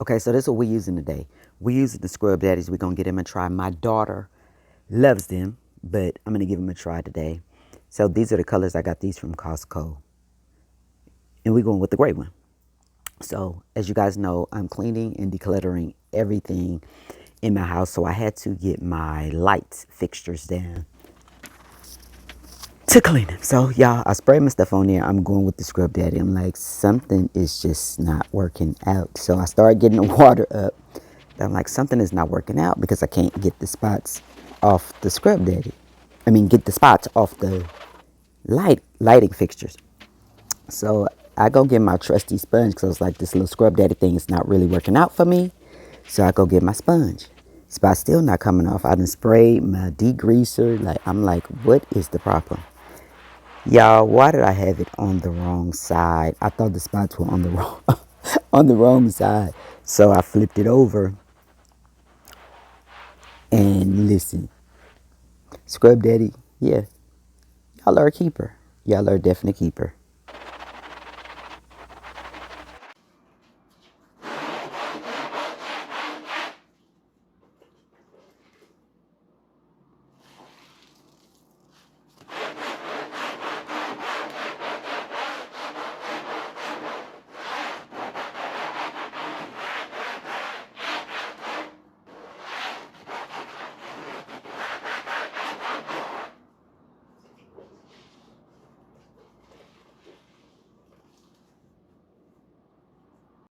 Okay, so this is what we're using today. We're using the Scrub Daddies. We're going to get them a try. My daughter loves them, but I'm going to give them a try today. So these are the colors. I got these from Costco. And we're going with the gray one. So as you guys know, I'm cleaning and decluttering everything in my house. So I had to get my light fixtures down to clean them. So y'all, I sprayed my stuff on there. I'm going with the Scrub Daddy. I'm like, something is just not working out. So I started getting the water up. I'm like, something is not working out because I can't get the spots off the Scrub Daddy. I mean, get the spots off the lighting fixtures. So I go get my trusty sponge because I was like, this little Scrub Daddy thing is not really working out for me. So I go get my sponge. Spot's still not coming off. I done sprayed my degreaser. Like, I'm like, what is the problem? Y'all, why did I have it on the wrong side? I thought the spots were on the wrong on the wrong side. So I flipped it over. And listen, Scrub Daddy, yeah, y'all are a keeper. Y'all are definitely a keeper.